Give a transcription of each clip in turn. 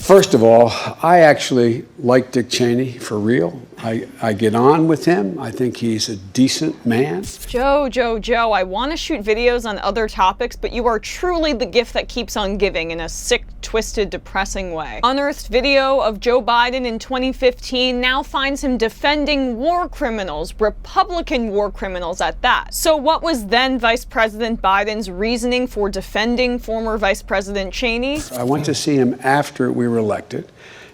First of all, I actually like Dick Cheney for real. I get on with him. I think he's a decent man. Joe, I want to shoot videos on other topics, but you are truly the gift that keeps on giving in a sick, twisted, depressing way. Unearthed video of Joe Biden in 2015 now finds him defending war criminals, Republican war criminals at that. So what was then Vice President Biden's reasoning for defending former Vice President Cheney? I went to see him after we were elected,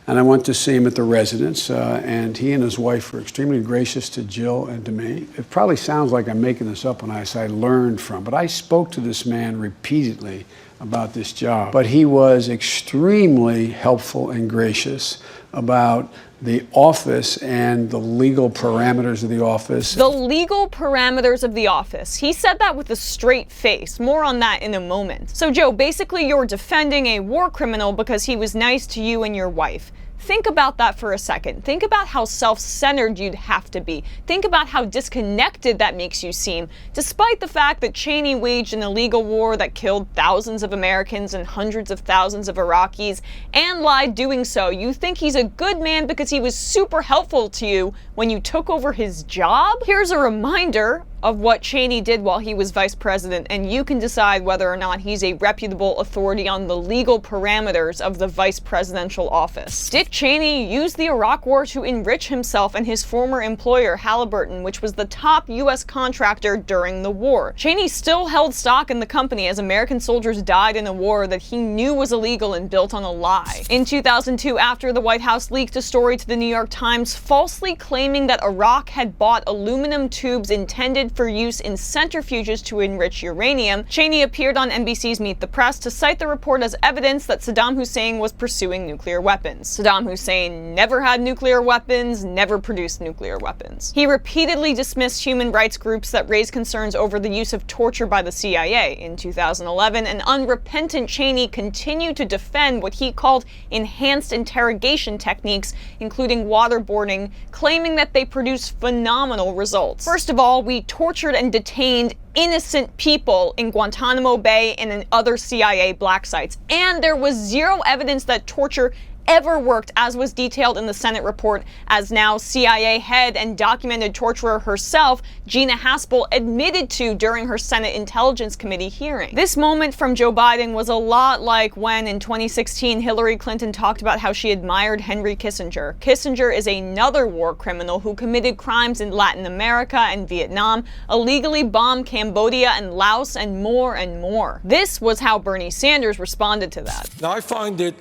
and I went to see him at the residence, and he and his wife were extremely gracious to Jill and to me. It probably sounds like I'm making this up when I say I learned from, but I spoke to this man repeatedly about this job. But he was extremely helpful and gracious about the office and the legal parameters of the office. The legal parameters of the office. He said that with a straight face. More on that in a moment. So Joe, basically you're defending a war criminal because he was nice to you and your wife. Think about that for a second. Think about how self-centered you'd have to be. Think about how disconnected that makes you seem, despite the fact that Cheney waged an illegal war that killed thousands of Americans and hundreds of thousands of Iraqis, and lied doing so. You think he's a good man because he was super helpful to you when you took over his job? Here's a reminder of what Cheney did while he was vice president, and you can decide whether or not he's a reputable authority on the legal parameters of the vice presidential office. Dick Cheney used the Iraq War to enrich himself and his former employer, Halliburton, which was the top U.S. contractor during the war. Cheney still held stock in the company as American soldiers died in a war that he knew was illegal and built on a lie. In 2002, after the White House leaked a story to the New York Times falsely claiming that Iraq had bought aluminum tubes intended for use in centrifuges to enrich uranium, Cheney appeared on NBC's Meet the Press to cite the report as evidence that Saddam Hussein was pursuing nuclear weapons. Saddam Hussein never had nuclear weapons, never produced nuclear weapons. He repeatedly dismissed human rights groups that raised concerns over the use of torture by the CIA. In 2011, an unrepentant Cheney continued to defend what he called enhanced interrogation techniques, including waterboarding, claiming that they produced phenomenal results. First of all, we tortured and detained innocent people in Guantanamo Bay and in other CIA black sites, and there was zero evidence that torture ever worked, as was detailed in the Senate report, as now CIA head and documented torturer herself, Gina Haspel, admitted to during her Senate Intelligence Committee hearing. This moment from Joe Biden was a lot like when in 2016 Hillary Clinton talked about how she admired Henry Kissinger. Kissinger is another war criminal who committed crimes in Latin America and Vietnam, illegally bombed Cambodia and Laos, and more and more. This was how Bernie Sanders responded to that. Now, I find it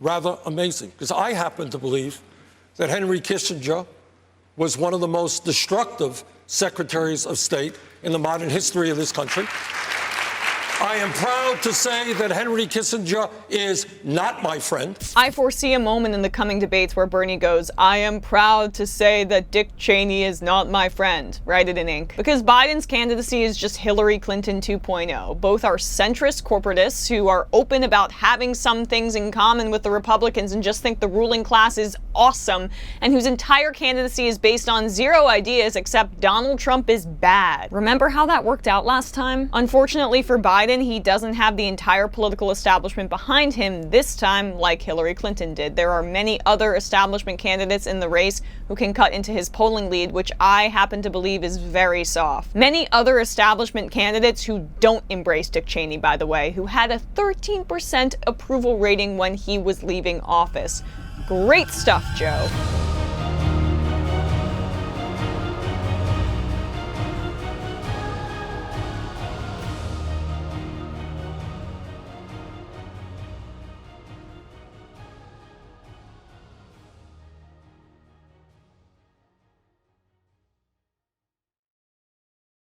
rather amazing, because I happen to believe that Henry Kissinger was one of the most destructive secretaries of state in the modern history of this country. I am proud to say that Henry Kissinger is not my friend. I foresee a moment in the coming debates where Bernie goes, "I am proud to say that Dick Cheney is not my friend." Write it in ink. Because Biden's candidacy is just Hillary Clinton 2.0. Both are centrist corporatists who are open about having some things in common with the Republicans and just think the ruling class is awesome, and whose entire candidacy is based on zero ideas except Donald Trump is bad. Remember how that worked out last time? Unfortunately for Biden, he doesn't have the entire political establishment behind him this time like Hillary Clinton did. There are many other establishment candidates in the race who can cut into his polling lead, which I happen to believe is very soft. Many other establishment candidates who don't embrace Dick Cheney, by the way, who had a 13% approval rating when he was leaving office. Great stuff, Joe.